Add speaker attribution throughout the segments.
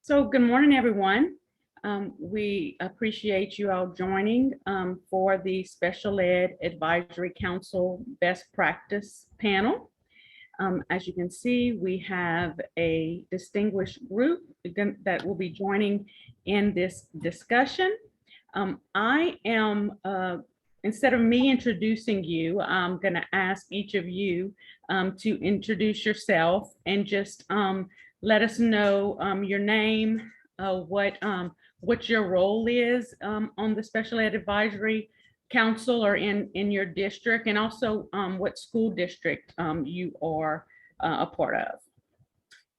Speaker 1: So good morning, everyone. We appreciate you all joining for the Special Ed Advisory Council Best Practice Panel. As you can see, we have a distinguished group that will be joining in this discussion. I am, instead of me introducing you, I'm going to ask each of you to introduce yourself and just let us know your name, what your role is on the Special Ed Advisory Council or in your district, and also what school district you are a part of.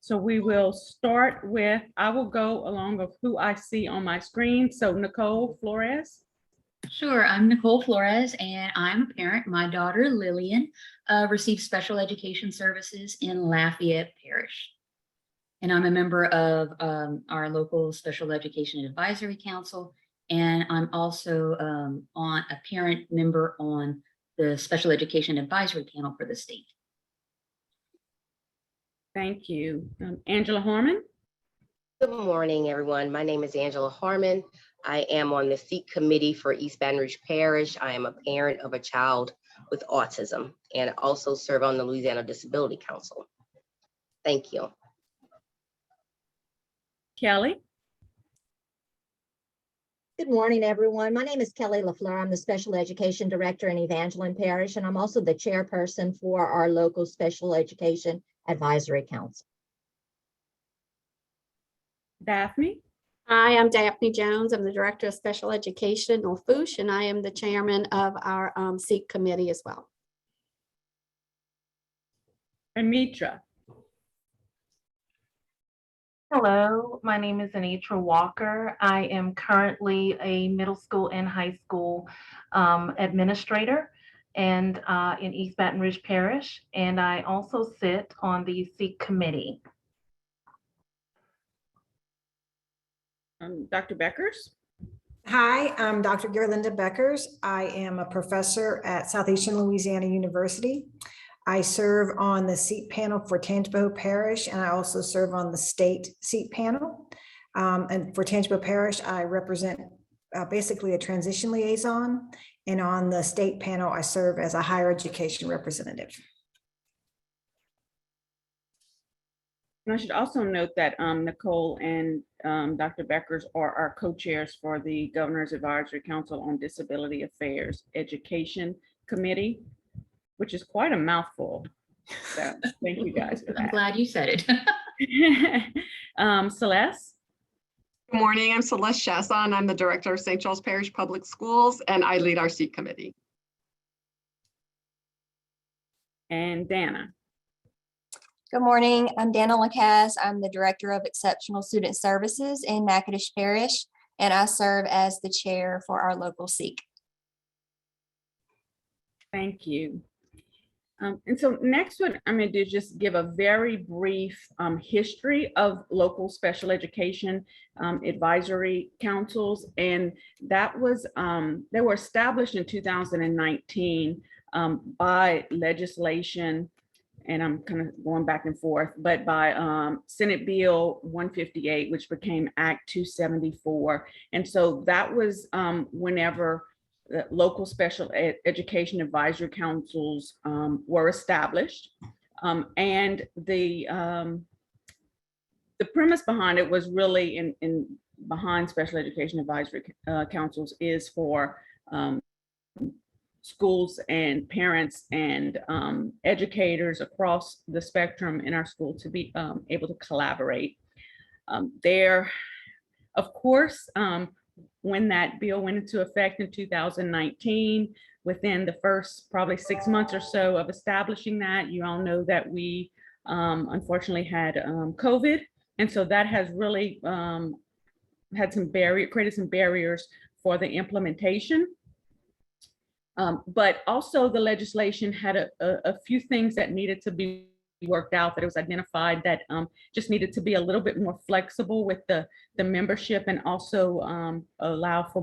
Speaker 1: So we will start with, I will go along of who I see on my screen. So Nicole Flores.
Speaker 2: Sure, I'm Nicole Flores and I'm a parent. My daughter Lillian receives special education services in Lafayette Parish. And I'm a member of our local Special Education Advisory Council. And I'm also on a parent member on the Special Education Advisory Panel for the state.
Speaker 1: Thank you. Angela Harmon.
Speaker 3: Good morning, everyone. My name is Angela Harmon. I am on the SEAP committee for East Baton Rouge Parish. I am a parent of a child with autism and also serve on the Louisiana Disability Council. Thank you.
Speaker 1: Kelly.
Speaker 4: Good morning, everyone. My name is Kelly LaFleur. I'm the Special Education Director in Evangeline Parish, and I'm also the chairperson for our local Special Education Advisory Council.
Speaker 1: Daphne.
Speaker 5: Hi, I'm Daphne Jones. I'm the Director of Special Education, Norfolk, and I am the chairman of our SEAP committee as well.
Speaker 1: Anitra.
Speaker 6: Hello, my name is Anitra Walker. I am currently a middle school and high school administrator and in East Baton Rouge Parish, and I also sit on the SEAP committee.
Speaker 1: Dr. Beckers.
Speaker 7: Hi, I'm Dr. Gerlinda Beckers. I am a professor at Southeastern Louisiana University. I serve on the SEAP panel for Tangipahoa Parish, and I also serve on the state SEAP panel. And for Tangipahoa Parish, I represent basically a transition liaison, and on the state panel, I serve as a higher education representative.
Speaker 1: And I should also note that Nicole and Dr. Beckers are our co-chairs for the Governor's Advisory Council on Disability Affairs Education Committee, which is quite a mouthful. So thank you guys for that.
Speaker 2: I'm glad you said it.
Speaker 1: Celeste.
Speaker 8: Good morning, I'm Celeste Chasson. I'm the Director of St. Charles Parish Public Schools, and I lead our SEAP committee.
Speaker 1: And Dana.
Speaker 9: Good morning, I'm Dana Lacasse. I'm the Director of Exceptional Student Services in Natchitoches Parish, and I serve as the chair for our local SEAP.
Speaker 1: Thank you. And so next what I'm going to do is just give a very brief history of local special education advisory councils. And that was, they were established in 2019 by legislation, and I'm kind of going back and forth, but by Senate Bill 158, which became Act 274. And so that was whenever the local special education advisory councils were established. And the premise behind it was really behind special education advisory councils is for schools and parents and educators across the spectrum in our school to be able to collaborate. There, of course, when that bill went into effect in 2019, within the first probably 6 months or so of establishing that, you all know that we unfortunately had COVID. And so that has really created some barriers for the implementation. But also the legislation had a few things that needed to be worked out, that it was identified that just needed to be a little bit more flexible with the membership, and also allow for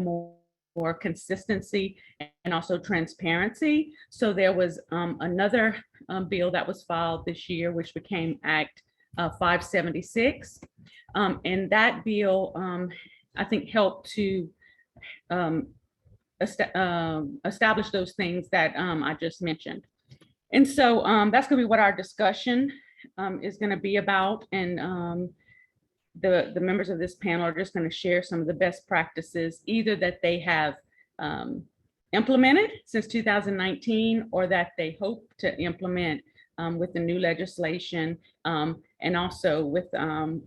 Speaker 1: more consistency and also transparency. So there was another bill that was filed this year, which became Act 576, And that bill, I think, helped to establish those things that I just mentioned. And so that's going to be what our discussion is going to be about. And the members of this panel are just going to share some of the best practices, either that they have implemented since 2019 or that they hope to implement with the new legislation, and also with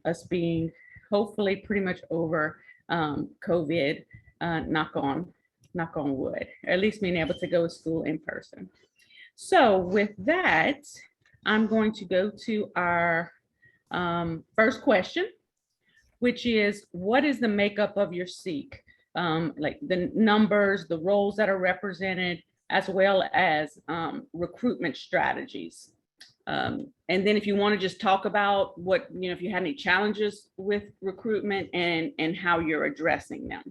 Speaker 1: us being hopefully pretty much over COVID, knock on wood, or at least being able to go to school in person. So with that, I'm going to go to our first question, which is, what is the makeup of your SEAP? Like the numbers, the roles that are represented, as well as recruitment strategies. And then if you want to just talk about what, if you had any challenges with recruitment and how you're addressing them.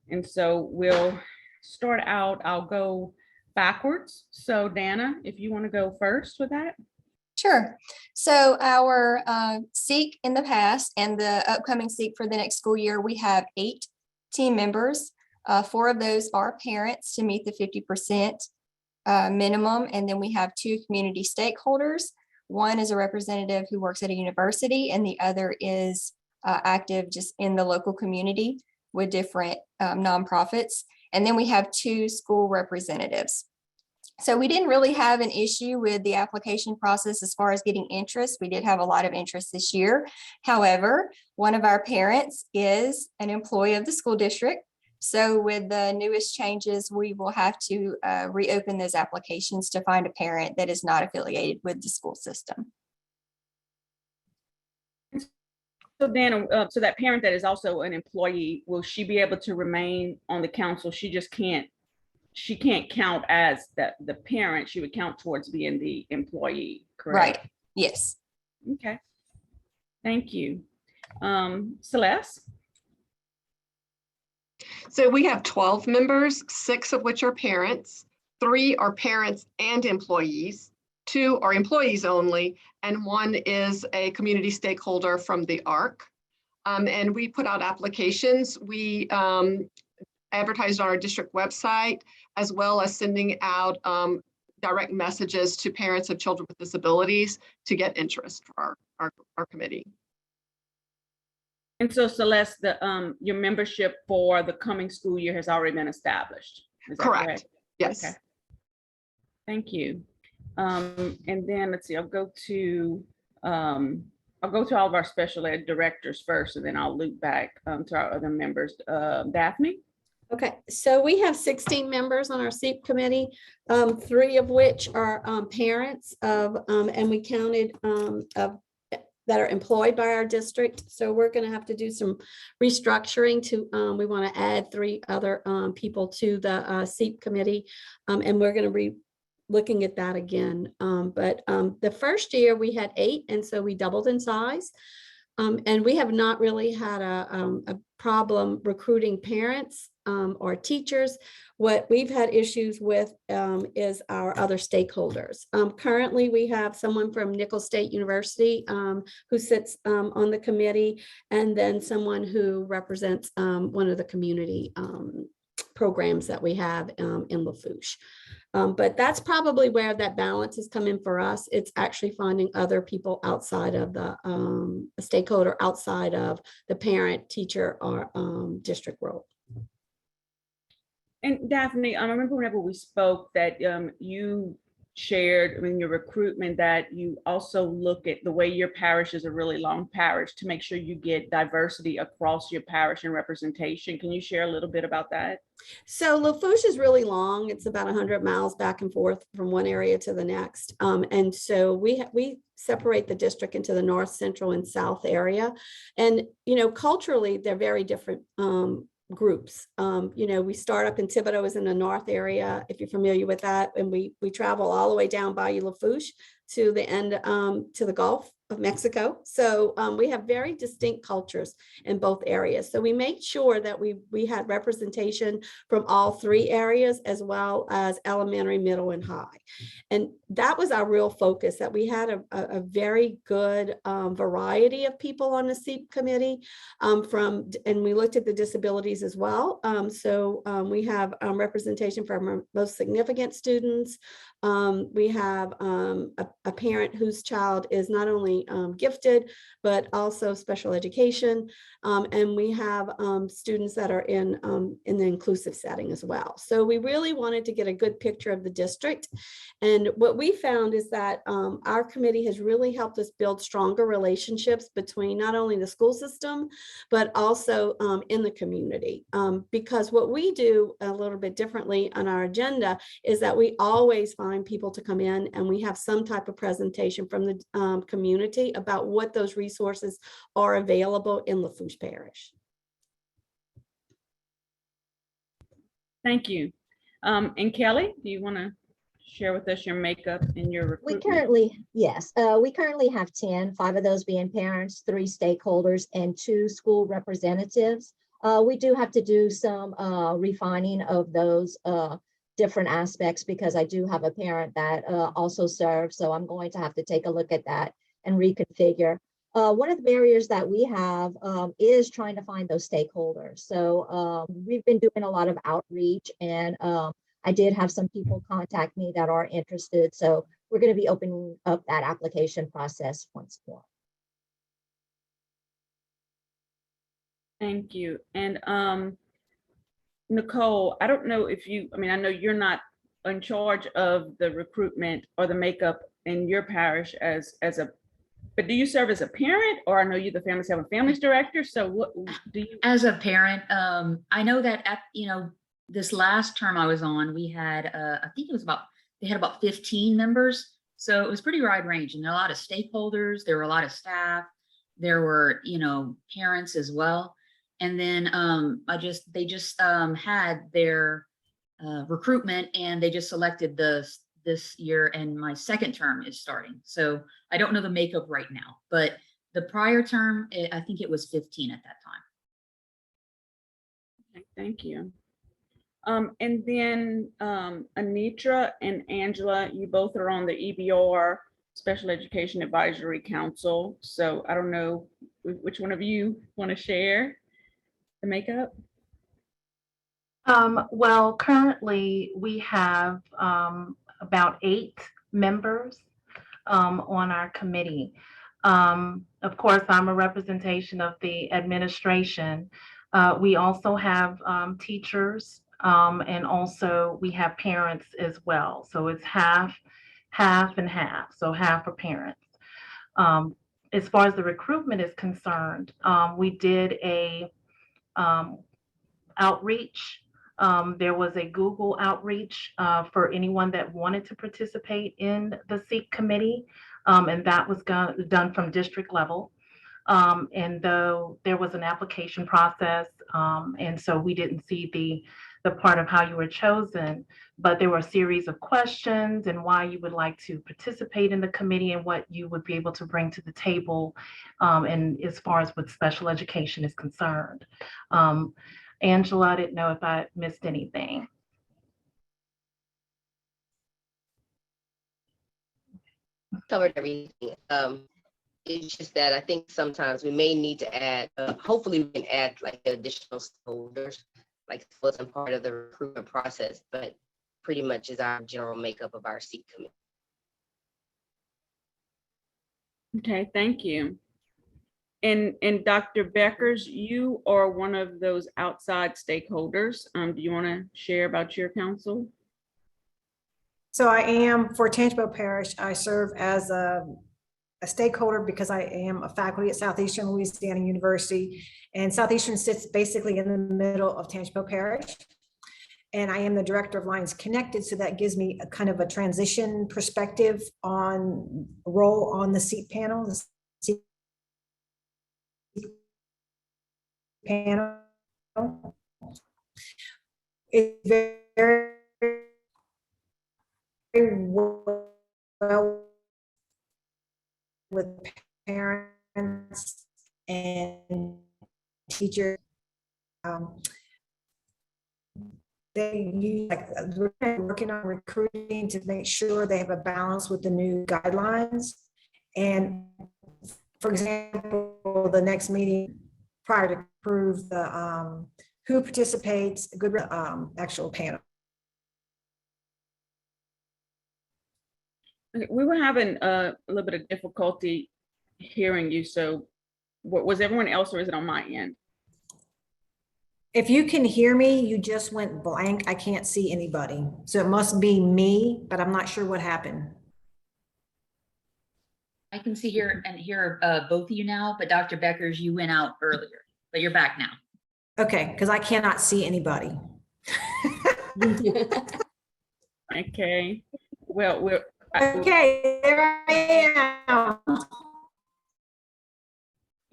Speaker 1: And so we'll start out, I'll go backwards. So Dana, if you want to go first with that.
Speaker 9: Sure. So our SEAP in the past and the upcoming SEAP for the next school year, we have 8 team members. 4 of those are parents to meet the 50% minimum. And then we have 2 community stakeholders. One is a representative who works at a university, and the other is active just in the local community with different nonprofits. And then we have 2 school representatives. So we didn't really have an issue with the application process as far as getting interest. We did have a lot of interest this year. However, one of our parents is an employee of the school district. So with the newest changes, we will have to reopen those applications to find a parent that is not affiliated with the school system.
Speaker 1: So Dana, so that parent that is also an employee, will she be able to remain on the council? She can't count as the parent. She would count towards being the employee, correct?
Speaker 9: Right. Yes.
Speaker 1: Okay. Thank you. Celeste?
Speaker 8: So we have 12 members, 6 of which are parents, 3 are parents and employees, 2 are employees only, and 1 is a community stakeholder from the ARC. And we put out applications. We advertised on our district website, as well as sending out direct messages to parents of children with disabilities to get interest for our committee.
Speaker 1: And so Celeste, your membership for the coming school year has already been established. Is that correct?
Speaker 8: Yes.
Speaker 1: Okay. Thank you. And then let's see, I'll go to all of our special ed directors first, and then I'll loop back to our other members. Daphne?
Speaker 5: Okay, so we have 16 members on our SEAP committee, 3 of which are parents of, and we counted that are employed by our district. So we're going to have to do some restructuring to, we want to add 3 other people to the SEAP committee, and we're going to be looking at that again. But the first year we had 8, and so we doubled in size. And we have not really had a problem recruiting parents or teachers. What we've had issues with is our other stakeholders. Currently, we have someone from Nicholls State University who sits on the committee, and then someone who represents one of the community programs that we have in Lafourche. But that's probably where that balance is coming for us. It's actually finding other people outside of the stakeholder, outside of the parent, teacher, or district role.
Speaker 1: And Daphne, I remember whenever we spoke that you shared in your recruitment that you also look at the way your parish is a really long parish to make sure you get diversity across your parish and representation. Can you share a little bit about that?
Speaker 5: So Lafourche is really long. It's about 100 miles back and forth from one area to the next. And so we separate the district into the north, central, and south area. And, culturally, they're very different groups. We start up in Thibodaux is in the north area, if you're familiar with that, and we travel all the way down Bayou Lafourche to the end, to the Gulf of Mexico. So we have very distinct cultures in both areas. So we made sure that we had representation from all three areas, as well as elementary, middle, and high. And that was our real focus, that we had a very good variety of people on the SEAP committee and we looked at the disabilities as well. So we have representation from our most significant students. We have a parent whose child is not only gifted, but also special education. And we have students that are in the inclusive setting as well. So we really wanted to get a good picture of the district. And what we found is that our committee has really helped us build stronger relationships between not only the school system, but also in the community. Because what we do a little bit differently on our agenda is that we always find people to come in, and we have some type of presentation from the community about what those resources are available in Lafourche Parish.
Speaker 1: Thank you. And Kelly, do you want to share with us your makeup and your recruitment?
Speaker 4: We currently have 10, 5 of those being parents, 3 stakeholders, and 2 school representatives. We do have to do some refining of those different aspects, because I do have a parent that also serves. So I'm going to have to take a look at that and reconfigure. One of the barriers that we have is trying to find those stakeholders. So we've been doing a lot of outreach, and I did have some people contact me that are interested. So we're going to be opening up that application process once more.
Speaker 1: Thank you. And Nicole, I don't know if you, I know you're not in charge of the recruitment or the makeup in your parish but do you serve as a parent, or I know you're the Family 7 Families Director? So what do you?
Speaker 2: As a parent, I know that this last term I was on, we had, I think it was they had about 15 members. So it was pretty wide range, and there were a lot of stakeholders, there were a lot of staff, there were, parents as well. And then they just had their recruitment, and they just selected this year, and my second term is starting. So I don't know the makeup right now, but the prior term, I think it was 15 at that time.
Speaker 1: Okay, thank you. And then Anitra and Angela, you both are on the EBR Special Education Advisory Council. So I don't know which one of you want to share the makeup.
Speaker 6: Well, currently we have about 8 members on our committee. Of course, I'm a representation of the administration. We also have teachers, and also we have parents as well. So it's half and half, so half for parents. As far as the recruitment is concerned, we did a outreach. There was a Google outreach for anyone that wanted to participate in the SEAP committee, and that was done from district level. And though there was an application process, and so we didn't see the part of how you were chosen, but there were a series of questions and why you would like to participate in the committee and what you would be able to bring to the table, and as far as with special education is concerned. Angela, I didn't know if I missed anything.
Speaker 3: Covered everything. It's just that I think sometimes we may need to add, hopefully we can add like additional stakeholders, like it wasn't part of the recruitment process, but pretty much is our general makeup of our SEAP committee.
Speaker 1: Okay, thank you. And Dr. Beckers, you are one of those outside stakeholders. Do you want to share about your council?
Speaker 7: So I am, for Tangipahoa Parish, I serve as a stakeholder because I am a faculty at Southeastern Louisiana University, and Southeastern sits basically in the middle of Tangipahoa Parish. And I am the director of Lines Connected, so that gives me a kind of a transition perspective on role on the SEAP panel. The SEAP panel is very well with parents and teachers. They use, like, we're working on recruiting to make sure they have a balance with the new guidelines. And for example, the next meeting prior to approve the who participates, a good actual panel.
Speaker 1: We were having a little bit of difficulty hearing you. So was everyone else, or is it on my end?
Speaker 7: If you can hear me, you just went blank. I can't see anybody. So it must be me, but I'm not sure what happened.
Speaker 2: I can see here and hear both of you now, but Dr. Beckers, you went out earlier, but you're back now.
Speaker 7: Okay, because I cannot see anybody.
Speaker 1: Okay. Well,
Speaker 7: Okay, there I am.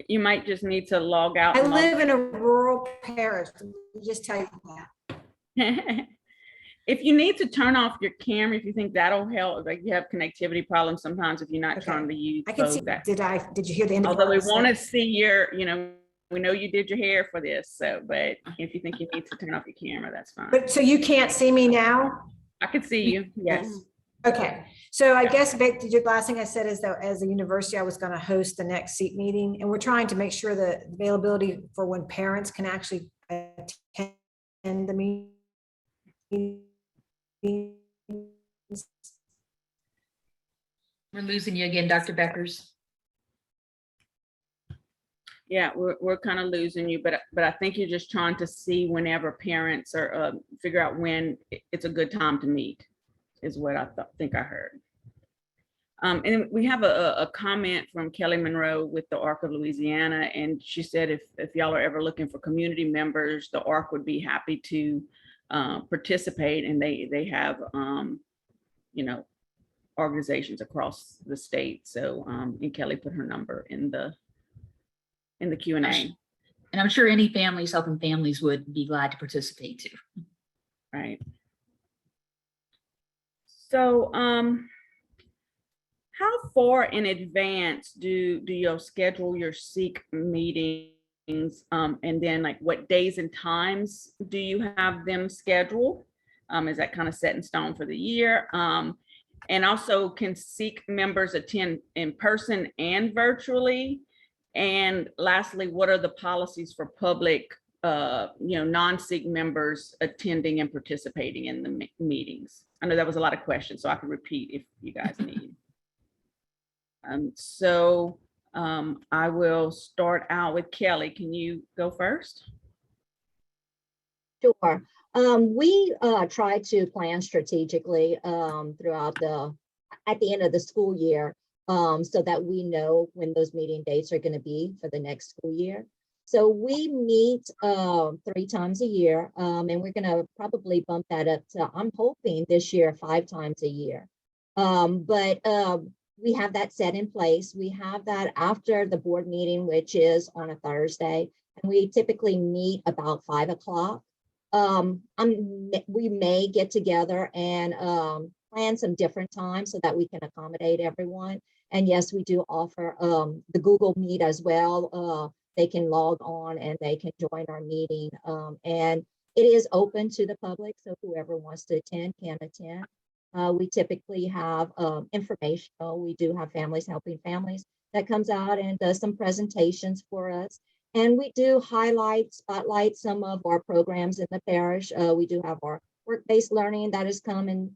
Speaker 1: you might just need to log out.
Speaker 7: I
Speaker 1: and log
Speaker 7: live in a rural parish. Let me just tell you that.
Speaker 1: If you need to turn off your camera, if you think that'll help, like you have connectivity problems sometimes if you're not
Speaker 7: Okay.
Speaker 1: trying to use
Speaker 7: I can see.
Speaker 1: that.
Speaker 7: Did you hear the end of
Speaker 1: Although
Speaker 7: what
Speaker 1: we
Speaker 7: I said?
Speaker 1: want to see your, we know you did your hair for this, so, but if you think you need to turn off your camera, that's fine.
Speaker 7: But so you can't see me now?
Speaker 1: I can see you, yes.
Speaker 7: Okay, so I guess the last thing I said is that as a university, I was going to host the next SEAP meeting, and we're trying to make sure that availability for when parents can actually attend the meeting.
Speaker 2: We're losing you again, Dr. Beckers.
Speaker 1: Yeah, we're kind of losing you, but I think you're just trying to see whenever parents are, figure out when it's a good time to meet, is what I think I heard. And we have a comment from Kelly Monroe with the ARC of Louisiana, and she said if y'all are ever looking for community members, the ARC would be happy to participate, and they have organizations across the state. So and Kelly put her number in the Q&A.
Speaker 2: And I'm sure any families helping families would be glad to participate too.
Speaker 1: Right. So how far in advance do you schedule your SEAP meetings? And then like what days and times do you have them scheduled? Is that kind of set in stone for the year? And also, can SEAP members attend in person and virtually? And lastly, what are the policies for public, non-SEAP members attending and participating in the meetings? I know that was a lot of questions, so I can repeat if you guys need. I will start out with Kelly. Can you go first?
Speaker 4: Sure. We try to plan strategically throughout at the end of the school year so that we know when those meeting dates are going to be for the next school year. So we meet 3 times a year, and we're going to probably bump that up to, I'm hoping this year, 5 times a year. But we have that set in place. We have that after the board meeting, which is on a Thursday, and we typically meet about 5 o'clock. We may get together and plan some different times so that we can accommodate everyone. And yes, we do offer the Google Meet as well. They can log on and they can join our meeting. And it is open to the public, so whoever wants to attend can attend. We typically have informational. We do have Families Helping Families that comes out and does some presentations for us. And we do spotlight some of our programs in the parish. We do have our work-based learning that has come, and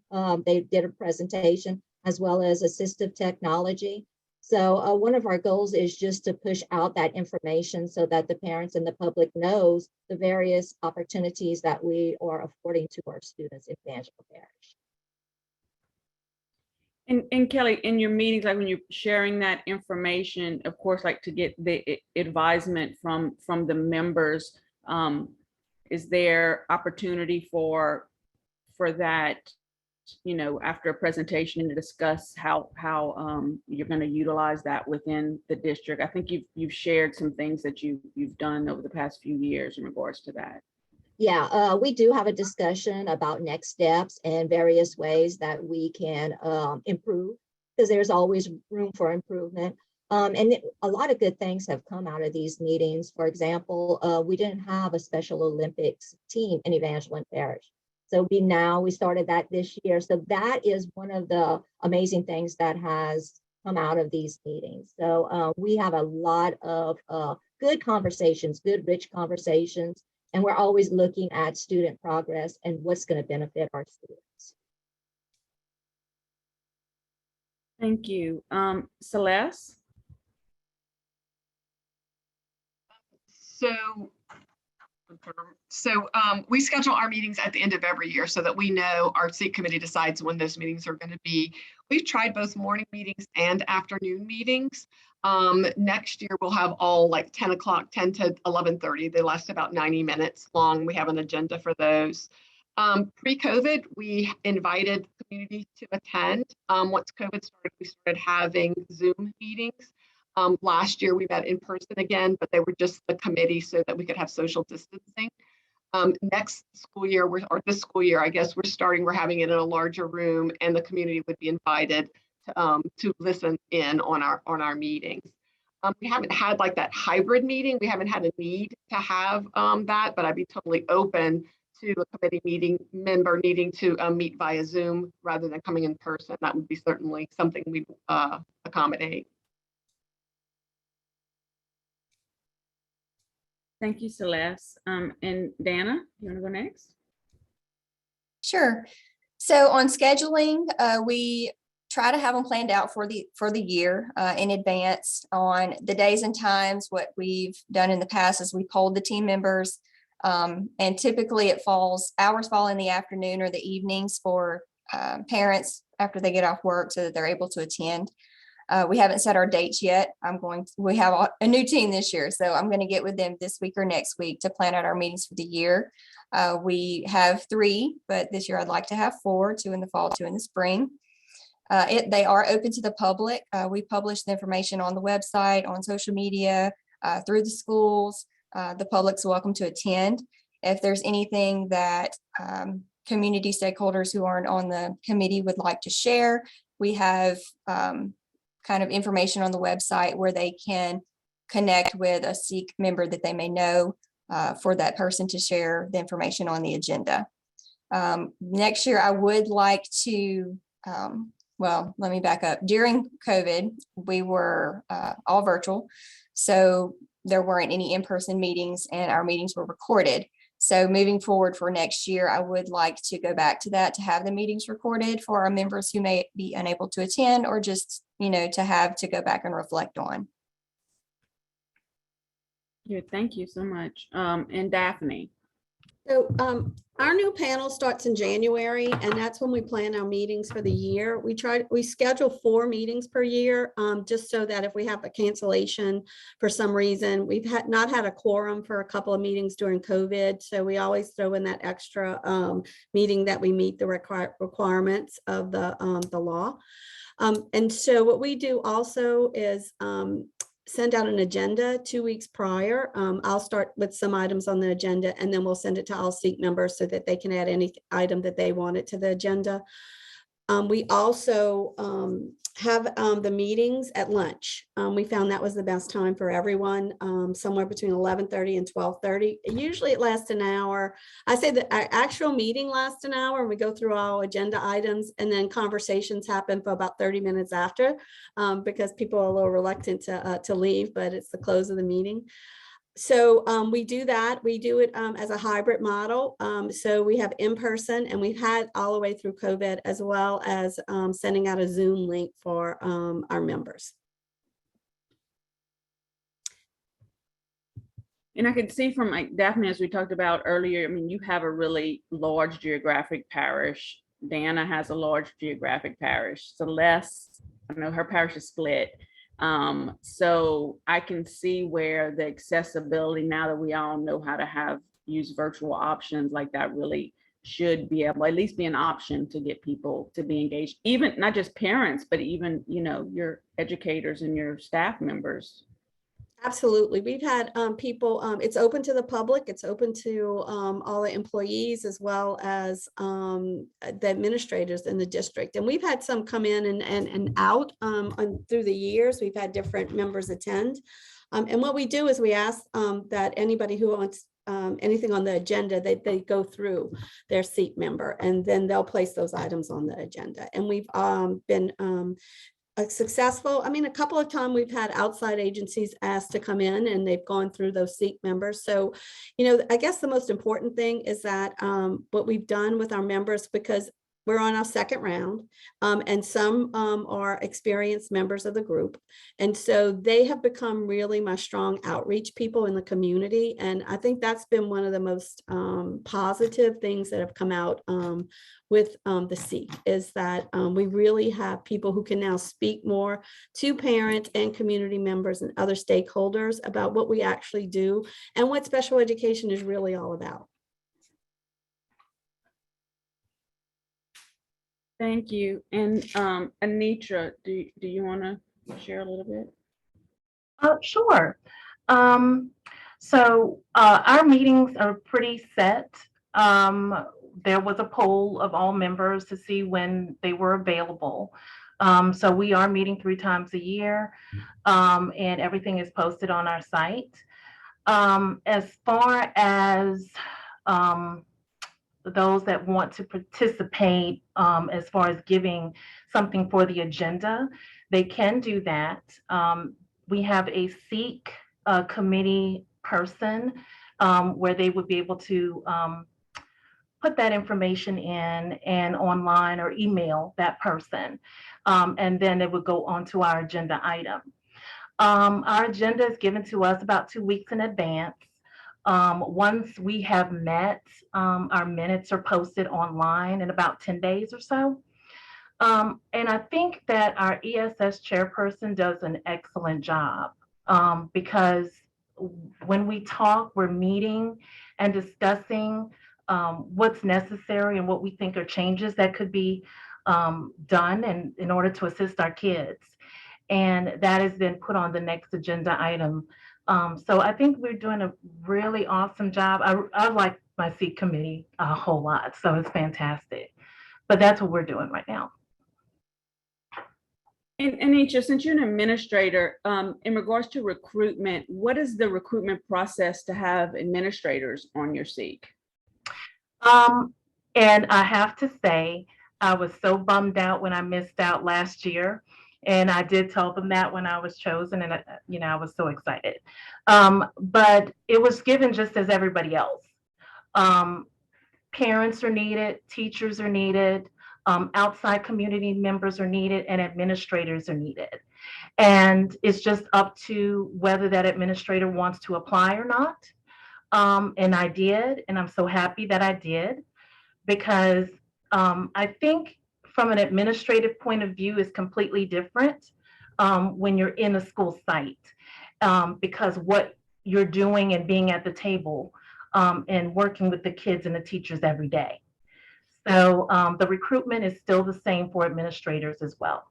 Speaker 4: they did a presentation, as well as assistive technology. So one of our goals is just to push out that information so that the parents and the public knows the various opportunities that we are affording to our students in Angelo Parish.
Speaker 1: And Kelly, in your meetings, like when you're sharing that information, of course, like to get the advisement from the members, is there opportunity for that, after a presentation, to discuss how you're going to utilize that within the district? I think you've shared some things that you've done over the past few years in regards to that.
Speaker 4: Yeah, we do have a discussion about next steps and various ways that we can improve, because there's always room for improvement. A lot of good things have come out of these meetings. For example, we didn't have a Special Olympics team in Evangeline Parish. So we started that this year. So that is one of the amazing things that has come out of these meetings. So we have a lot of good conversations, good, rich conversations, and we're always looking at student progress and what's going to benefit our students.
Speaker 1: Thank you. Celeste?
Speaker 8: So we schedule our meetings at the end of every year so that we know our SEAP committee decides when those meetings are going to be. We've tried both morning meetings and afternoon meetings. Next year we'll have all like 10 o'clock, 10 to 11:30. They last about 90 minutes long. We have an agenda for those. Pre-COVID, we invited community to attend. Once COVID started, we started having Zoom meetings. Last year we met in person again, but they were just the committee so that we could have social distancing. Next school year, or this school year, I guess we're having it in a larger room, and the community would be invited to listen in on our meetings. We haven't had like that hybrid meeting. We haven't had a need to have that, but I'd be totally open to a committee member needing to meet via Zoom rather than coming in person. That would be certainly something we accommodate.
Speaker 1: Thank you, Celeste. And Dana, you want to go next?
Speaker 9: Sure. So on scheduling, we try to have them planned out for the year in advance on the days and times. What we've done in the past is we polled the team members, and typically hours fall in the afternoon or the evenings for parents after they get off work so that they're able to attend. We haven't set our dates yet. We have a new team this year, so I'm going to get with them this week or next week to plan out our meetings for the year. We have 3, but this year I'd like to have 4, 2 in the fall, 2 in the spring. They are open to the public. We publish the information on the website, on social media, through the schools. The public's welcome to attend. If there's anything that community stakeholders who aren't on the committee would like to share, we have kind of information on the website where they can connect with a SEAP member that they may know for that person to share the information on the agenda. Next year, I would like to, well, let me back up. During COVID, we were all virtual, so there weren't any in-person meetings and our meetings were recorded. So moving forward for next year, I would like to go back to that, to have the meetings recorded for our members who may be unable to attend, or just, to have to go back and reflect on.
Speaker 1: Yeah, thank you so much. And Daphne.
Speaker 5: So our new panel starts in January, and that's when we plan our meetings for the year. We schedule 4 meetings per year, just so that if we have a cancellation for some reason, we've not had a quorum for a couple of meetings during COVID. So we always throw in that extra meeting that we meet the requirements of the law. And so what we do also is send out an agenda 2 weeks prior. I'll start with some items on the agenda, and then we'll send it to all SEAP members so that they can add any item that they wanted to the agenda. We also have the meetings at lunch. We found that was the best time for everyone, somewhere between 11:30 and 12:30. Usually it lasts an hour. I say that our actual meeting lasts an hour, and we go through all agenda items, and then conversations happen for about 30 minutes after, because people are a little reluctant to leave, but it's the close of the meeting. So we do that. We do it as a hybrid model. So we have in person, and we've had all the way through COVID, as well as sending out a Zoom link for our members.
Speaker 1: And I could see from like Daphne, as we talked about earlier, I mean, you have a really large geographic parish. Dana has a large geographic parish. Celeste, I know her parish is split. So I can see where the accessibility, now that we all know how to use virtual options like that, really should be able, at least be an option to get people to be engaged, even not just parents, but even, your educators and your staff members.
Speaker 5: Absolutely. We've had people, it's open to the public, it's open to all the employees as well as the administrators in the district. And we've had some come in and out through the years. We've had different members attend. And what we do is we ask that anybody who wants anything on the agenda, they go through their SEAP member, and then they'll place those items on the agenda. And we've been successful. I mean, a couple of times we've had outside agencies asked to come in and they've gone through those SEAP members. So, you know, I guess the most important thing is that what we've done with our members, because we're on our second round, and some are experienced members of the group. And so they have become really my strong outreach people in the community. And I think that's been one of the most positive things that have come out with the SEAP, is that we really have people who can now speak more to parents and community members and other stakeholders about what we actually do and what special education is really all about.
Speaker 1: Thank you. And Anitra, do you want to share a little bit?
Speaker 6: Sure. So our meetings are pretty set. There was a poll of all members to see when they were available. So we are meeting 3 times a year, and everything is posted on our site. As far as those that want to participate, as far as giving something for the agenda, they can do that. We have a SEAP committee person where they would be able to put that information in and online or email that person. And then it would go onto our agenda item. Our agenda is given to us about 2 weeks in advance. Once we have met, our minutes are posted online in about 10 days or so. And I think that our ESS chairperson does an excellent job because when we talk, we're meeting and discussing what's necessary and what we think are changes that could be done in order to assist our kids. And that has been put on the next agenda item. So I think we're doing a really awesome job. I like my SEAP committee a whole lot, so it's fantastic. But that's what we're doing right now.
Speaker 1: And Anitra, since you're an administrator, in regards to recruitment, what is the recruitment process to have administrators on your SEAP?
Speaker 6: And I have to say, I was so bummed out when I missed out last year. And I did tell them that when I was chosen, and I was so excited. But it was given just as everybody else. Parents are needed, teachers are needed, outside community members are needed, and administrators are needed. And it's just up to whether that administrator wants to apply or not. And I did, and I'm so happy that I did, because I think from an administrative point of view is completely different when you're in a school site, because what you're doing and being at the table and working with the kids and the teachers every day. So the recruitment is still the same for administrators as well.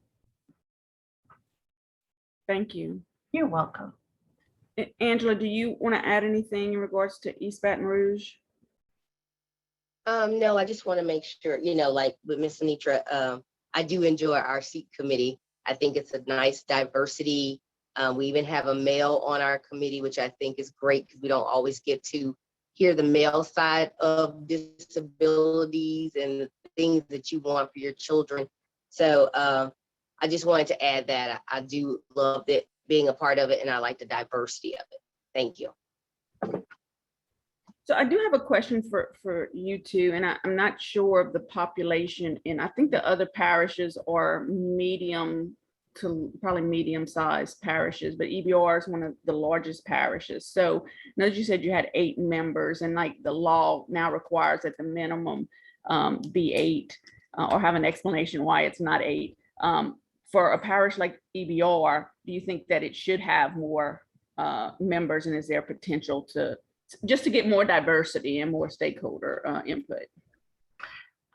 Speaker 1: Thank you.
Speaker 6: You're welcome.
Speaker 1: Angela, do you want to add anything in regards to East Baton Rouge?
Speaker 3: No, I just want to make sure, like with Miss Anitra, I do enjoy our SEAP committee. I think it's a nice diversity. We even have a male on our committee, which I think is great because we don't always get to hear the male side of disabilities and the things that you want for your children. So I just wanted to add that I do love it, being a part of it, and I like the diversity of it. Thank you.
Speaker 1: So I do have a question for you two, and I'm not sure of the population, and I think the other parishes are medium to probably medium-sized parishes, but EBR is one of the largest parishes. So as you said, you had 8 members, and like the law now requires that the minimum be 8, or have an explanation why it's not 8. For a parish like EBR, do you think that it should have more members, and is there potential to just to get more diversity and more stakeholder input?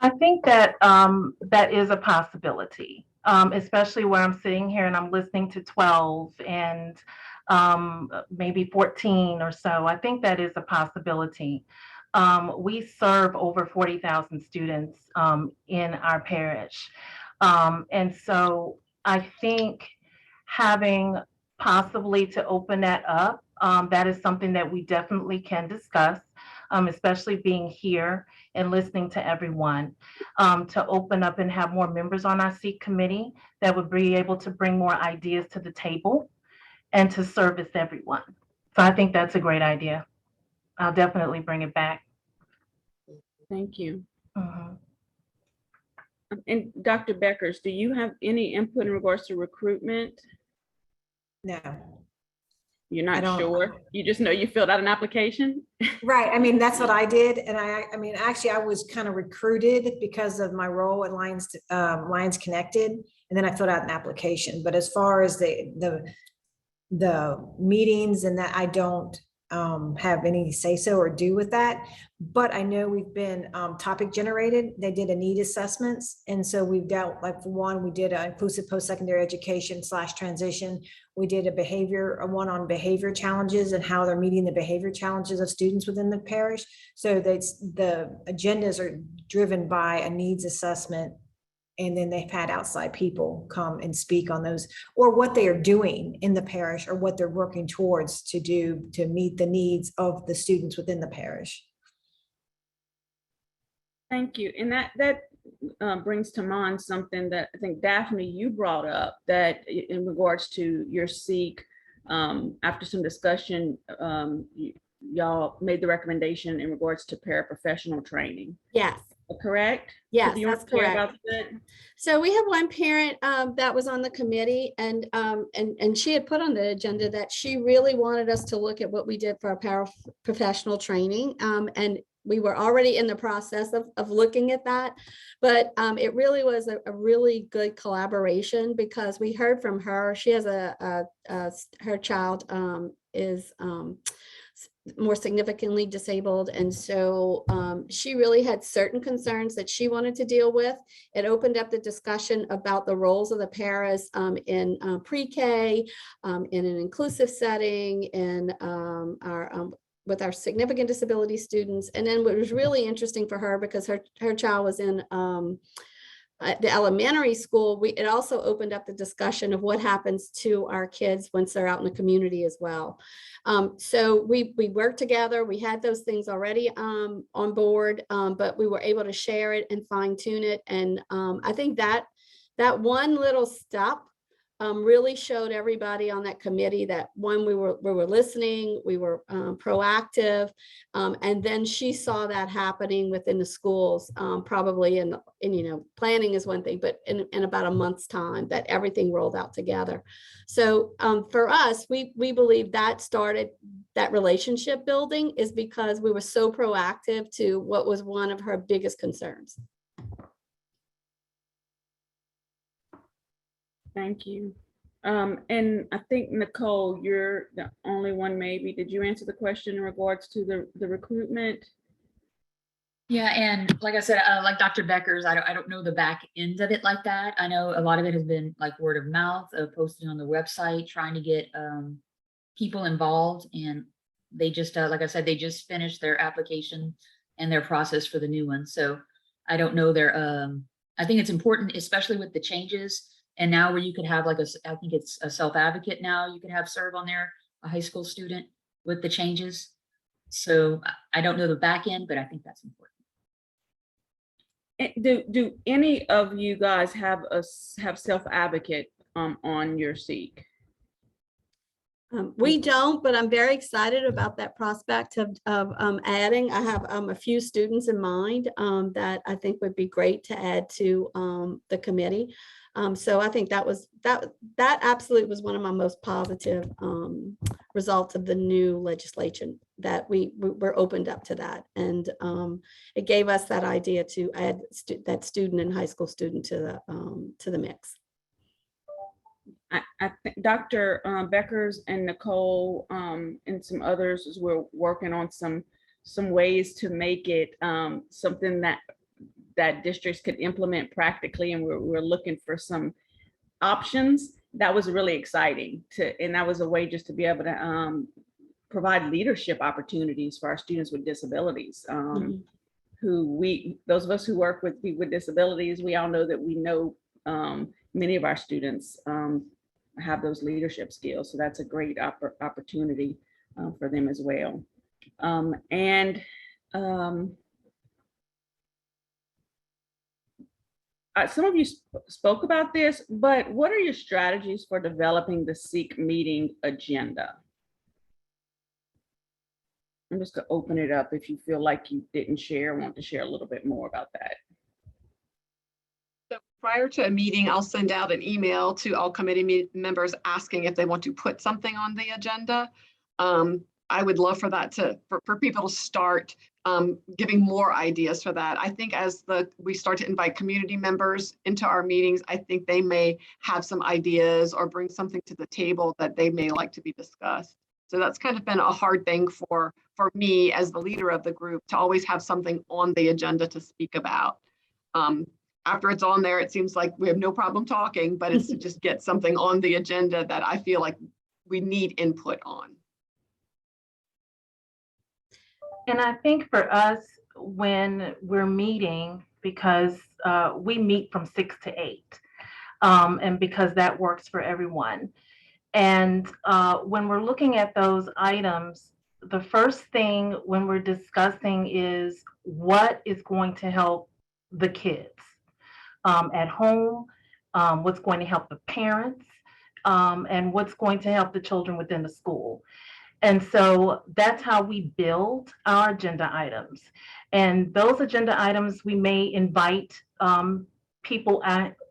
Speaker 6: I think that that is a possibility, especially where I'm sitting here and I'm listening to 12, and maybe 14 or so. I think that is a possibility. We serve over 40,000 students in our parish. And so I think having possibly to open that up, that is something that we definitely can discuss, especially being here and listening to everyone, to open up and have more members on our SEAP committee that would be able to bring more ideas to the table and to service everyone. So I think that's a great idea. I'll definitely bring it back.
Speaker 1: Thank you.
Speaker 6: Mhm.
Speaker 1: And Dr. Beckers, do you have any input in regards to recruitment?
Speaker 7: No.
Speaker 1: You're
Speaker 7: I
Speaker 1: not
Speaker 7: don't-
Speaker 1: sure? You just know you filled out an application?
Speaker 7: Right. I mean, that's what I did. And I mean, actually, I was kind of recruited because of my role at Lions Connected. And then I filled out an application. But as far as the meetings and that, I don't have any say so or do with that. But I know we've been topic generated. They did a need assessments. And so we've dealt, like, for one, we did an inclusive post-secondary education / transition. We did a one on behavior challenges and how they're meeting the behavior challenges of students within the parish. So that's, the agendas are driven by a needs assessment. And then they've had outside people come and speak on those, or what they are doing in the parish, or what they're working towards to do to meet the needs of the students within the parish.
Speaker 1: Thank you. And that brings to mind something that I think, Daphne, you brought up, that in regards to your SEAP, after some discussion, y'all made the recommendation in regards to paraprofessional training.
Speaker 5: Yes.
Speaker 1: Correct?
Speaker 5: Yes,
Speaker 1: Do you want
Speaker 5: that's
Speaker 1: to share
Speaker 5: correct.
Speaker 1: about that?
Speaker 5: So we have one parent that was on the committee, and she had put on the agenda that she really wanted us to look at what we did for our paraprofessional training. And we were already in the process of looking at that, but it really was a really good collaboration, because we heard from her. She has her child is more significantly disabled. And so she really had certain concerns that she wanted to deal with. It opened up the discussion about the roles of the paras in pre-K, in an inclusive setting, in with our significant disability students. And then what was really interesting for her, because her child was in the elementary school, it also opened up the discussion of what happens to our kids once they're out in the community as well. So we worked together. We had those things already on board, but we were able to share it and fine tune it. And I think that one little step really showed everybody on that committee that, one, we were listening, we were proactive, and then she saw that happening within the schools, probably in planning is one thing, but in about a month's time, that everything rolled out together. So for us, we believe that started that relationship building, is because we were so proactive to what was one of her biggest concerns.
Speaker 1: Thank you. And I think, Nicole, you're the only one maybe. Did you answer the question in regards to the recruitment?
Speaker 2: Yeah, and like I said, like Dr. Beckers, I don't know the back end of it like that. I know a lot of it has been like word of mouth, posting on the website, trying to get people involved. And they just, like I said, they just finished their application and their process for the new one. So I don't know I think it's important, especially with the changes. And now where you could have I think it's a self-advocate now, you can have serve on there, a high school student, with the changes. So I don't know the back end, but I think that's important.
Speaker 1: Do any of you guys have self-advocate on your SEAP?
Speaker 5: We don't, but I'm very excited about that prospect of adding. I have a few students in mind that I think would be great to add to the committee. So I think that absolutely was one of my most positive results of the new legislation, that we were opened up to that. And it gave us that idea to add that student and high school student to the mix.
Speaker 1: I think Dr. Beckers and Nicole and some others, as we're working on some ways to make it something that districts could implement practically, and we're looking for some options. that was really exciting and that was a way just to be able to provide leadership opportunities for our students with disabilities. Those of us who work with people with disabilities, we all know that we know many of our students have those leadership skills. So that's a great opportunity for them as well. Some of you spoke about this, but what are your strategies for developing the SEAP meeting agenda? I'm just going to open it up if you feel like you didn't share, want to share a little bit more about that.
Speaker 8: So prior to a meeting, I'll send out an email to all committee members asking if they want to put something on the agenda. I would love for that for people to start giving more ideas for that. I think as we start to invite community members into our meetings, I think they may have some ideas or bring something to the table that they may like to be discussed. So that's kind of been a hard thing for me as the leader of the group to always have something on the agenda to speak about. After it's on there, it seems like we have no problem talking, but it's to just get something on the agenda that I feel like we need input on.
Speaker 6: And I think for us, when we're meeting, because we meet from 6 to 8, and because that works for everyone. And when we're looking at those items, the first thing when we're discussing is what is going to help the kids at home, what's going to help the parents, and what's going to help the children within the school. And so that's how we build our agenda items. And those agenda items, we may invite people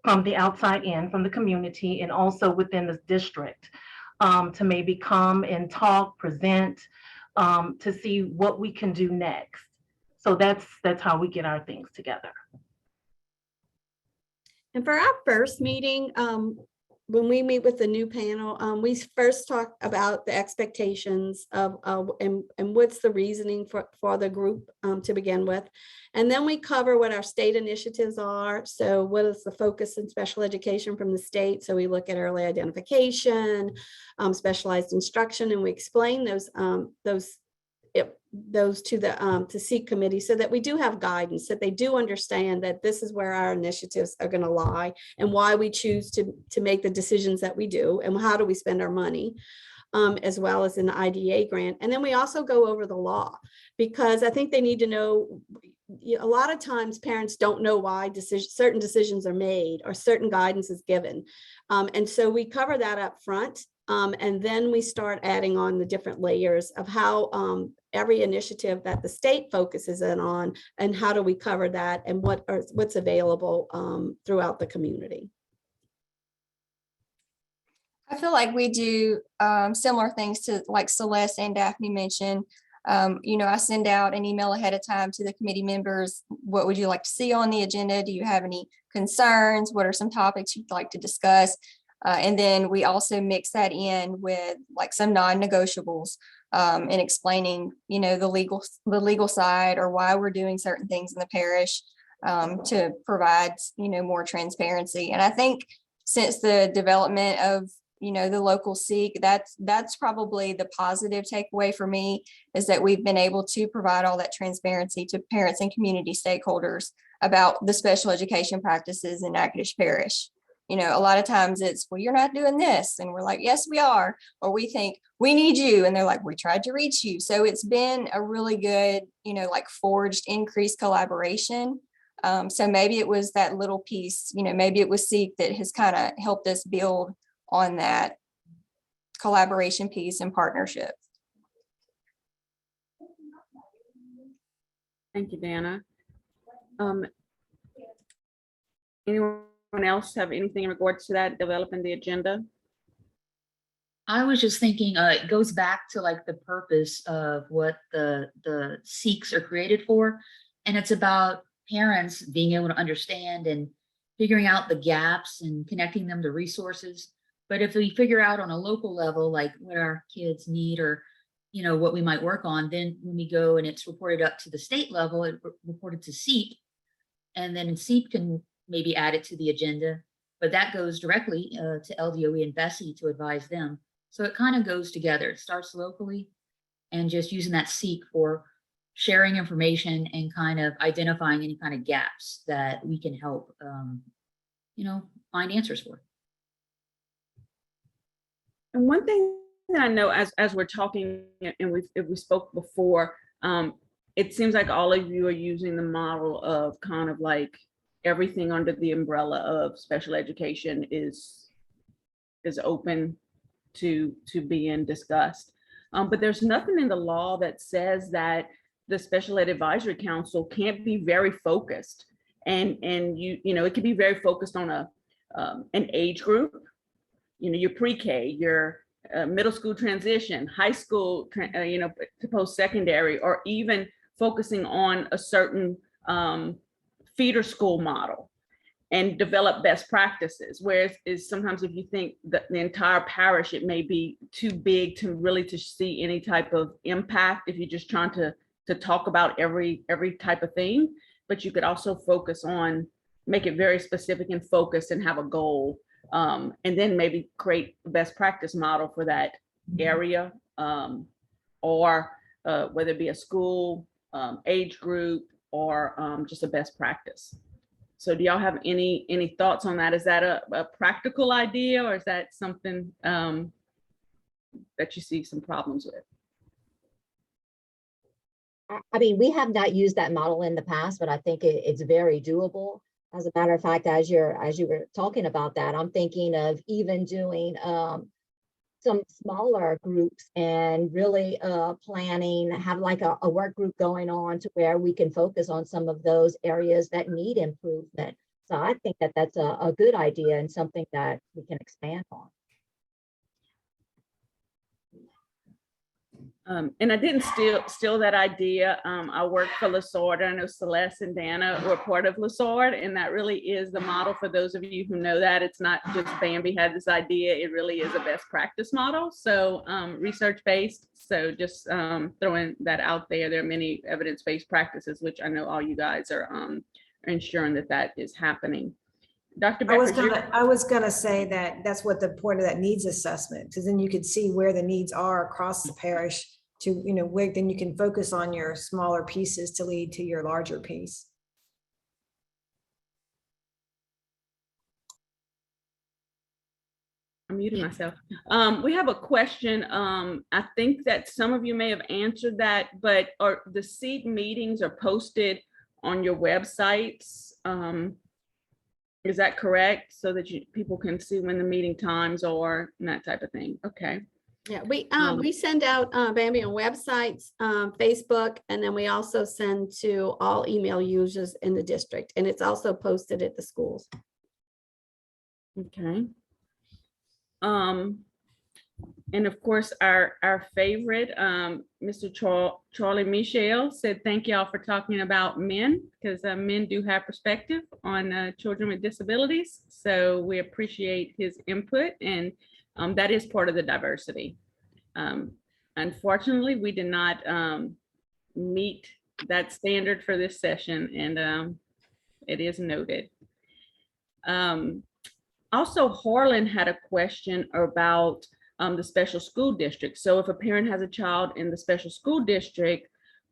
Speaker 6: from the outside in, from the community, and also within the district to maybe come and talk, present, to see what we can do next. So that's how we get our things together.
Speaker 5: And for our first meeting, when we meet with the new panel, we first talk about the expectations of and what's the reasoning for the group to begin with. And then we cover what our state initiatives are. So what is the focus in special education from the state? So we look at early identification, specialized instruction, and we explain those to the SEAP committee so that we do have guidance, that they do understand that this is where our initiatives are going to lie and why we choose to make the decisions that we do and how do we spend our money, as well as in the IDA grant. And then we also go over the law, because I think they need to know, a lot of times parents don't know why certain decisions are made or certain guidance is given. And so we cover that up front. And then we start adding on the different layers of how every initiative that the state focuses in on, and how do we cover that, and what's available throughout the community.
Speaker 9: I feel like we do similar things to like Celeste and Daphne mentioned. I send out an email ahead of time to the committee members. What would you like to see on the agenda? Do you have any concerns? What are some topics you'd like to discuss? And then we also mix that in with like some non-negotiables and explaining, the legal side or why we're doing certain things in the parish to provide, more transparency. And I think since the development of, the local SEAP, that's probably the positive takeaway for me, is that we've been able to provide all that transparency to parents and community stakeholders about the special education practices in Natchitoches Parish. A lot of times it's, well, you're not doing this. And we're like, yes, we are. Or we think we need you. And they're like, we tried to reach you. So it's been a really good, forged increased collaboration. So maybe it was that little piece, maybe it was SEAP that has kind of helped us build on that collaboration piece and partnership.
Speaker 1: Thank you, Dana. Anyone else have anything in regards to that, developing the agenda?
Speaker 2: I was just thinking, it goes back to like the purpose of what the SEAPs are created for. And it's about parents being able to understand and figuring out the gaps and connecting them to resources. But if we figure out on a local level, like what our kids need or, what we might work on, then when we go and it's reported up to the state level, it's reported to SEAP, and then SEAP can maybe add it to the agenda. but that goes directly to LDOE and Bessie to advise them. So it kind of goes together. It starts locally and just using that SEAP for sharing information and kind of identifying any kind of gaps that we can help, find answers for.
Speaker 1: And one thing that I know as we're talking and we spoke before, it seems like all of you are using the model of kind of like everything under the umbrella of special education is open to being discussed. But there's nothing in the law that says that the Special Ed Advisory Council can't be very focused, and it can be very focused on an age group, your pre-K, your middle school transition, high school, to post-secondary, or even focusing on a certain feeder school model and develop best practices. Whereas sometimes if you think that the entire parish, it may be too big to see any type of impact if you're just trying to talk about every type of thing. But you could also focus on, make it very specific and focused and have a goal. And then maybe create a best practice model for that area, or whether it be a school, age group, or just a best practice. So do y'all have any thoughts on that? Is that a practical idea, or is that something that you see some problems with?
Speaker 4: I mean, we have not used that model in the past, but I think it's very doable. As a matter of fact, as you were talking about that, I'm thinking of even doing some smaller groups and really planning, have like a work group going on to where we can focus on some of those areas that need improvement. So I think that that's a good idea and something that we can expand on.
Speaker 1: And I didn't steal that idea. I worked for LaSord. I know Celeste and Dana were part of LaSord, and that really is the model. For those of you who know that, it's not just Bambi had this idea, it really is a best practice model. So research-based, so just throwing that out there. There are many evidence-based practices, which I know all you guys are ensuring that is happening. Dr. Becker,
Speaker 7: I was gonna say that's what the point of that needs assessment, because then you could see where the needs are across the parish to, where then you can focus on your smaller pieces to lead to your larger piece.
Speaker 1: I'm muting myself. We have a question. I think that some of you may have answered that, but are the SEAP meetings are posted on your websites? Is that correct? So that people can see when the meeting times are and that type of thing. Okay.
Speaker 5: Yeah, we send out Bambi on websites, Facebook, and then we also send to all email users in the district, and it's also posted at the schools.
Speaker 1: Okay. And of course, our favorite, Mr. Charlie Michel said, thank y'all for talking about men, because men do have perspective on children with disabilities. So we appreciate his input, and that is part of the diversity. Unfortunately, we did not meet that standard for this session, and it is noted. Also, Harlan had a question about the special school district. So if a parent has a child in the special school district,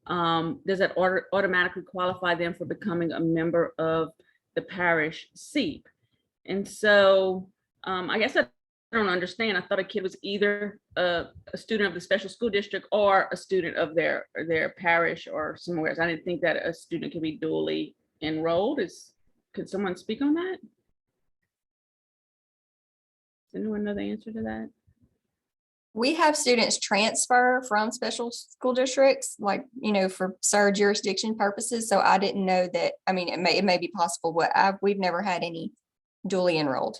Speaker 1: does that automatically qualify them for becoming a member of the parish SEAP? And so I guess I don't understand. I thought a kid was either a student of the special school district or a student of their parish or somewhere else. I didn't think that a student could be dually enrolled. Could someone speak on that? Does anyone know the answer to that?
Speaker 9: We have students transfer from special school districts, like, for SER jurisdiction purposes. So I didn't know that. I mean, it may be possible, but we've never had any dually enrolled.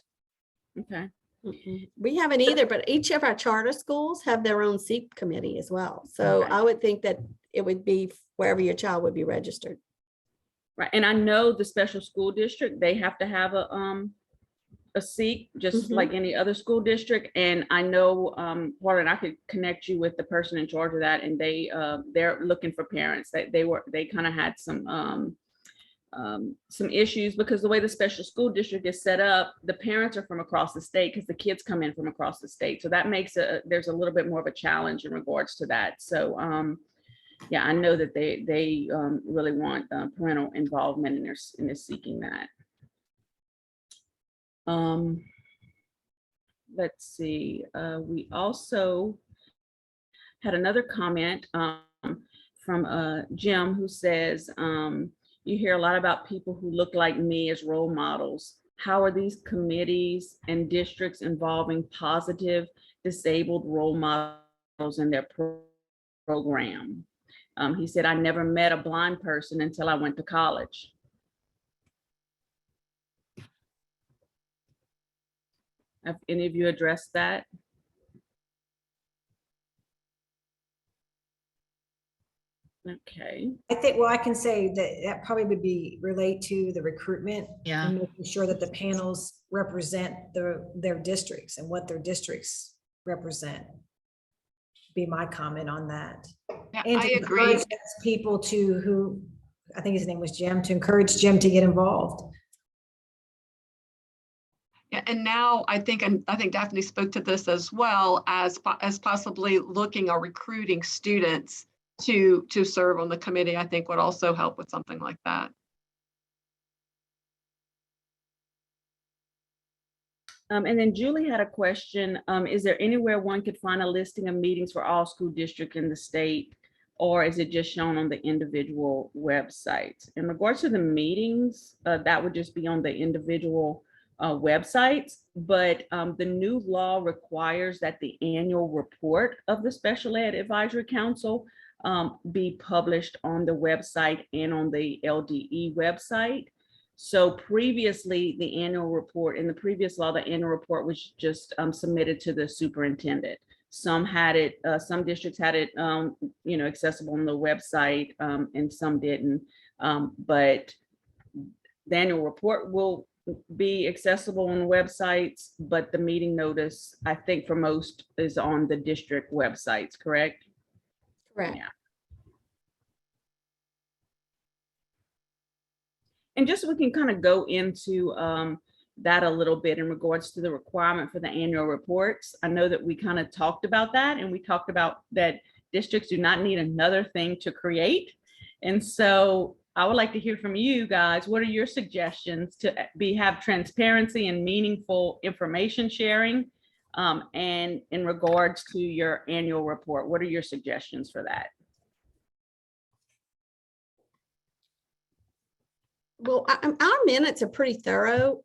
Speaker 1: Okay.
Speaker 5: We haven't either, but each of our charter schools have their own SEAP committee as well. So
Speaker 1: Okay.
Speaker 5: I would think that it would be wherever your child would be registered.
Speaker 1: Right. And I know the special school district, they have to have a SEAP, just like any other school district. And I know, Warren, I could connect you with the person in charge of that, and they're looking for parents. They kind of had some some issues because the way the special school district is set up, the parents are from across the state because the kids come in from across the state. So that makes there's a little bit more of a challenge in regards to that. So yeah, I know that they really want parental involvement and they're seeking that. Let's see, we also had another comment from Jim who says, you hear a lot about people who look like me as role models. How are these committees and districts involving positive disabled role models in their program? He said, I never met a blind person until I went to college. Have any of you addressed that? Okay.
Speaker 7: I think, well, I can say that that probably would be relate to the recruitment.
Speaker 2: Yeah.
Speaker 7: And making sure that the panels represent their districts and what their districts represent. Be my comment on that.
Speaker 8: Yeah,
Speaker 7: And
Speaker 8: I
Speaker 7: to
Speaker 8: agree.
Speaker 7: encourage people who, I think his name was Jim, to encourage Jim to get involved.
Speaker 8: Yeah, and now I think Daphne spoke to this as well as possibly looking or recruiting students to serve on the committee. I think would also help with something like that.
Speaker 1: And then Julie had a question. Is there anywhere one could find a listing of meetings for all school districts in the state, or is it just shown on the individual websites? In regards to the meetings, that would just be on the individual websites, but the new law requires that the annual report of the Special Ed Advisory Council be published on the website and on the LDE website. So previously, the annual report, in the previous law, the annual report was just submitted to the superintendent. Some had it, some districts had it, accessible on the website, and some didn't. But the annual report will be accessible on websites, but the meeting notice, I think for most, is on the district websites, correct?
Speaker 5: Correct.
Speaker 1: Yeah. And just so we can kind of go into that a little bit in regards to the requirement for the annual reports. I know that we kind of talked about that, and we talked about that districts do not need another thing to create. And so I would like to hear from you guys. What are your suggestions to have transparency and meaningful information sharing? And in regards to your annual report, what are your suggestions for that?
Speaker 5: Well, our minutes are pretty thorough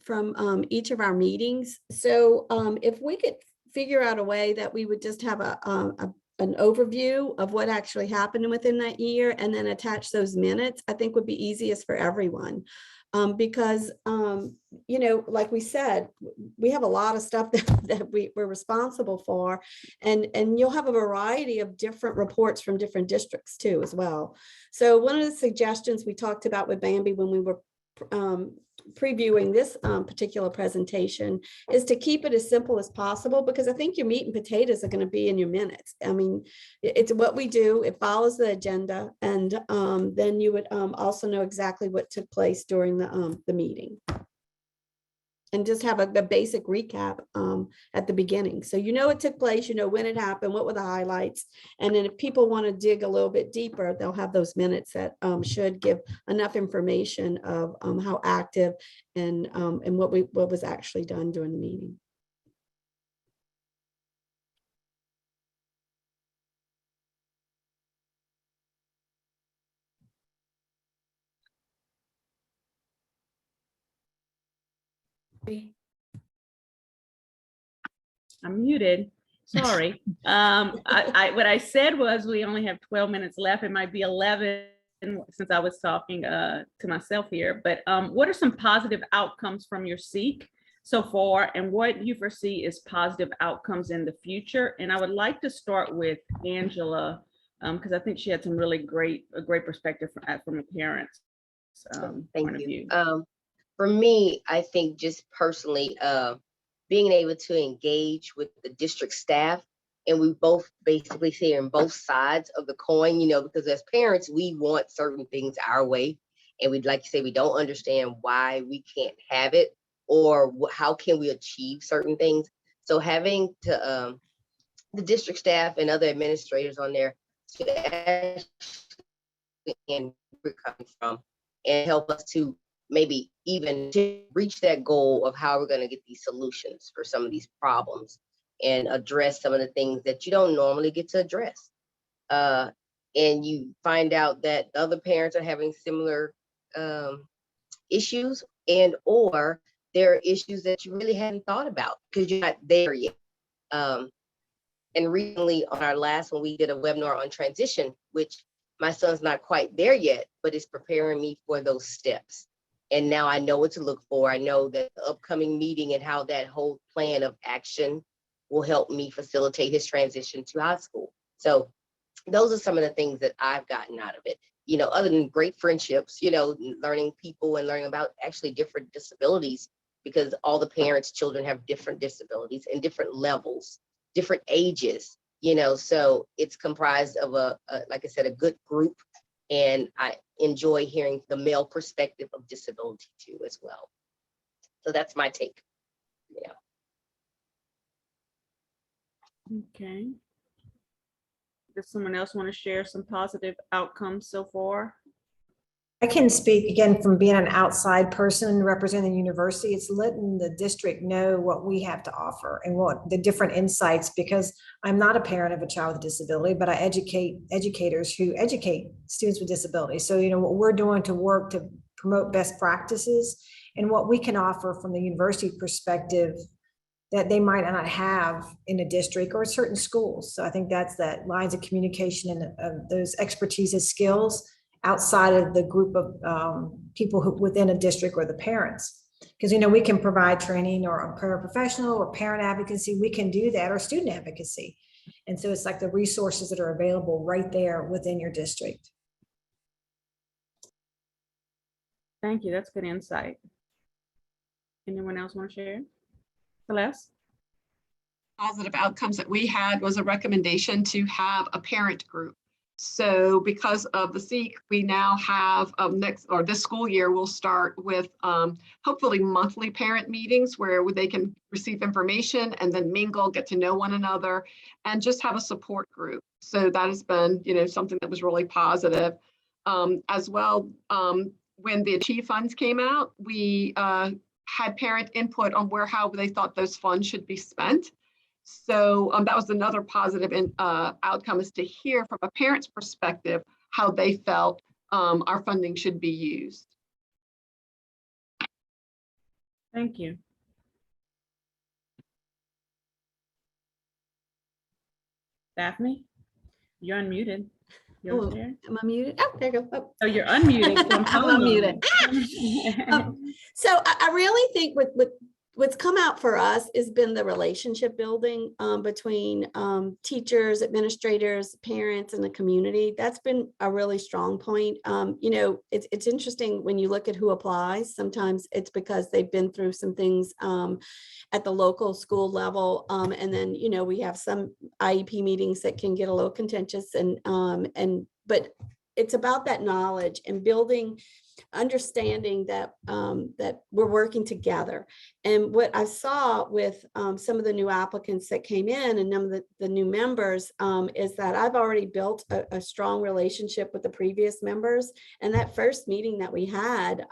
Speaker 5: from each of our meetings. So if we could figure out a way that we would just have an overview of what actually happened within that year and then attach those minutes, I think would be easiest for everyone. Because, like we said, we have a lot of stuff that we're responsible for, and you'll have a variety of different reports from different districts too as well. So one of the suggestions we talked about with Bambi when we were previewing this particular presentation is to keep it as simple as possible, because I think your meat and potatoes are going to be in your minutes. I mean, it's what we do. It follows the agenda, and then you would also know exactly what took place during the meeting. And just have a basic recap at the beginning. So you know it took place, you know when it happened, what were the highlights. And then if people want to dig a little bit deeper, they'll have those minutes that should give enough information of how active and what was actually done during the meeting.
Speaker 1: I'm muted. Sorry. What I said was we only have 12 minutes left. It might be 11 since I was talking to myself here. But what are some positive outcomes from your SEAP so far, and what you foresee is positive outcomes in the future? And I would like to start with Angela, because I think she had some really great perspective from a parent's point of view.
Speaker 3: For me, I think just personally, being able to engage with the district staff, and we both basically see on both sides of the coin, because as parents, we want certain things our way. and we'd like to say we don't understand why we can't have it, or how can we achieve certain things. So having to the district staff and other administrators on there to actually and where we're coming from and help us to maybe even to reach that goal of how we're going to get these solutions for some of these problems and address some of the things that you don't normally get to address. And you find out that other parents are having similar issues, and or there are issues that you really hadn't thought about because you're not there yet. And recently on our last one, we did a webinar on transition, which my son's not quite there yet, but it's preparing me for those steps. And now I know what to look for. I know that the upcoming meeting and how that whole plan of action will help me facilitate his transition to high school. So those are some of the things that I've gotten out of it. You know, other than great friendships, you know, learning people and learning about actually different disabilities, because all the parents' children have different disabilities and different levels, different ages, you know, so it's comprised of like I said, a good group. And I enjoy hearing the male perspective of disability too, as well. So that's my take. Yeah.
Speaker 1: Okay. Does someone else want to share some positive outcomes so far?
Speaker 7: I can speak again from being an outside person representing the university. It's letting the district know what we have to offer and what the different insights, because I'm not a parent of a child with a disability, but I educate educators who educate students with disabilities. So, you know, what we're doing to work to promote best practices and what we can offer from the university perspective that they might not have in a district or certain schools. So I think that's that lines of communication and those expertise and skills outside of the group of people who within a district or the parents. Because, you know, we can provide training or a paraprofessional or parent advocacy, we can do that, or student advocacy. And so it's like the resources that are available right there within your district.
Speaker 1: Thank you, that's good insight. Anyone else want to share? Celeste?
Speaker 8: Positive outcomes that we had was a recommendation to have a parent group. So because of the SEAP, we now have this school year, we'll start with hopefully monthly parent meetings where they can receive information and then mingle, get to know one another, and just have a support group. So that has been, you know, something that was really positive. As well, when the Achieve funds came out, we had parent input on how they thought those funds should be spent. So that was another positive outcome, is to hear from a parent's perspective how they felt our funding should be used.
Speaker 1: Thank you. Daphne, you're unmuted. You're
Speaker 5: Oh,
Speaker 1: there.
Speaker 5: am I muted? Oh, there you go. Oh.
Speaker 1: Oh, you're unmuted. So I'm
Speaker 5: I'm
Speaker 1: unmuted.
Speaker 5: unmuted. So I really think what's come out for us has been the relationship building between teachers, administrators, parents, and the community. That's been a really strong point. You know, it's interesting when you look at who applies. Sometimes it's because they've been through some things at the local school level, and then, you know, we have some IEP meetings that can get a little contentious, but it's about that knowledge and building, understanding that that we're working together. And what I saw with some of the new applicants that came in and some of the new members is that I've already built a strong relationship with the previous members. And that first meeting that we had,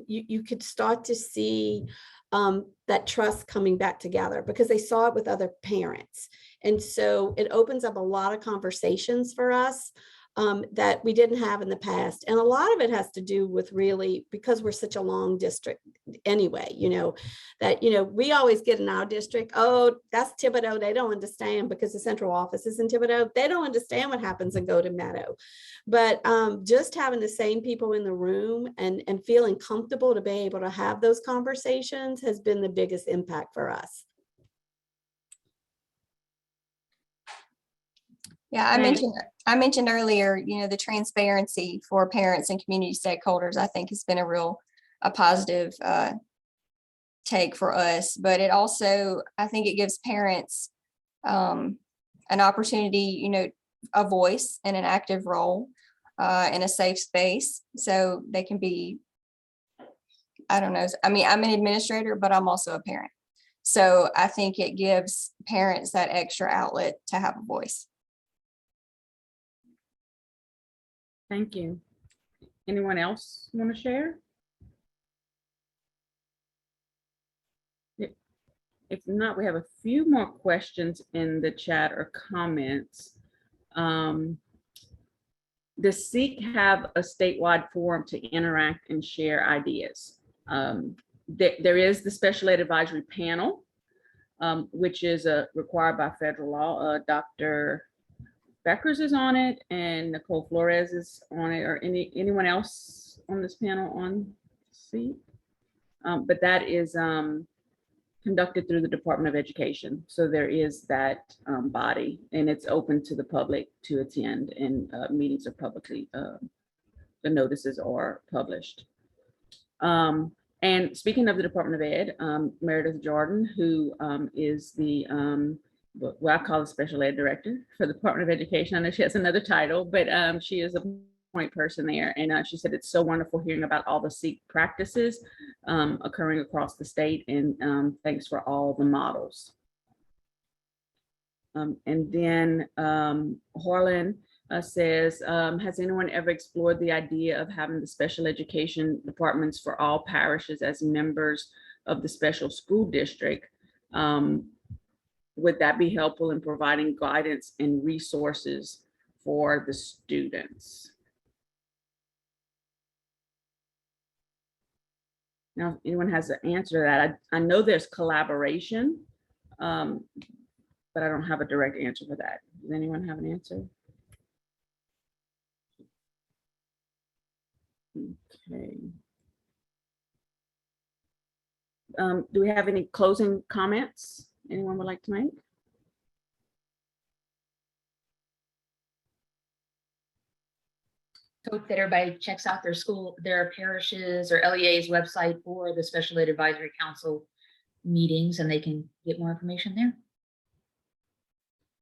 Speaker 5: you could start to see that trust coming back together because they saw it with other parents. And so it opens up a lot of conversations for us that we didn't have in the past. And a lot of it has to do with really, because we're such a long district anyway, you know, that, you know, we always get in our district, oh, that's Thibodaux. They don't understand because the central office is in Thibodaux. They don't understand what happens in Golden Meadow. But just having the same people in the room and feeling comfortable to be able to have those conversations has been the biggest impact for us.
Speaker 9: Yeah, I mentioned earlier, you know, the transparency for parents and community stakeholders, I think has been a positive take for us, but it also, I think it gives parents an opportunity, you know, a voice and an active role. in a safe space so they can be, I don't know. I mean, I'm an administrator, but I'm also a parent. So I think it gives parents that extra outlet to have a voice.
Speaker 1: Thank you. Anyone else want to share? If not, we have a few more questions in the chat or comments. Does SEAP have a statewide forum to interact and share ideas? There is the Special Ed Advisory Panel, which is required by federal law. Dr. Beckers is on it, and Nicole Flores is on it, or anyone else on this panel on SEAP. But that is conducted through the Department of Education. So there is that body, and it's open to the public to attend, and meetings are publicly, the notices are published. And speaking of the Department of Ed, Meredith Jordan, who is the, what I call the Special Ed Director for the Department of Education. I know she has another title, but she is a point person there. And she said, it's so wonderful hearing about all the SEAP practices occurring across the state, and thanks for all the models. And then Harlan says, has anyone ever explored the idea of having the special education departments for all parishes as members of the special school district? Would that be helpful in providing guidance and resources for the students? Now, if anyone has an answer to that, I know there's collaboration, but I don't have a direct answer for that. Does anyone have an answer? Okay. Do we have any closing comments anyone would like to make?
Speaker 2: Hope that everybody checks out their parishes or LEA's website for the Special Ed Advisory Council meetings, and they can get more information there.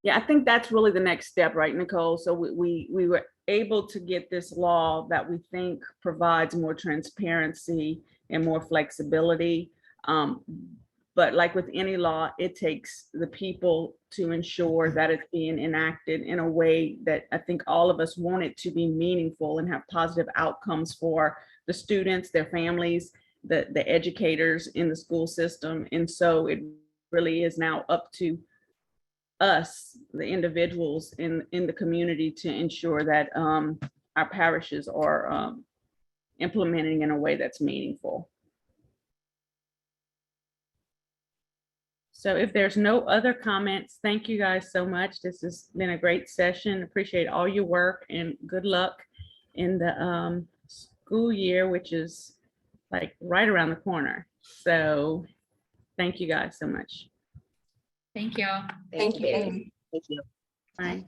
Speaker 1: Yeah, I think that's really the next step, right, Nicole? So we were able to get this law that we think provides more transparency and more flexibility. But like with any law, it takes the people to ensure that it's being enacted in a way that I think all of us want it to be meaningful and have positive outcomes for the students, their families, the educators in the school system. And so it really is now up to us, the individuals in the community, to ensure that our parishes are implementing in a way that's meaningful. So if there's no other comments, thank you guys so much. This has been a great session. Appreciate all your work, and good luck in the school year, which is like right around the corner. So thank you guys so much.
Speaker 2: Thank y'all.
Speaker 3: Thank you.
Speaker 9: Thank you.
Speaker 3: Thank you.
Speaker 1: Bye.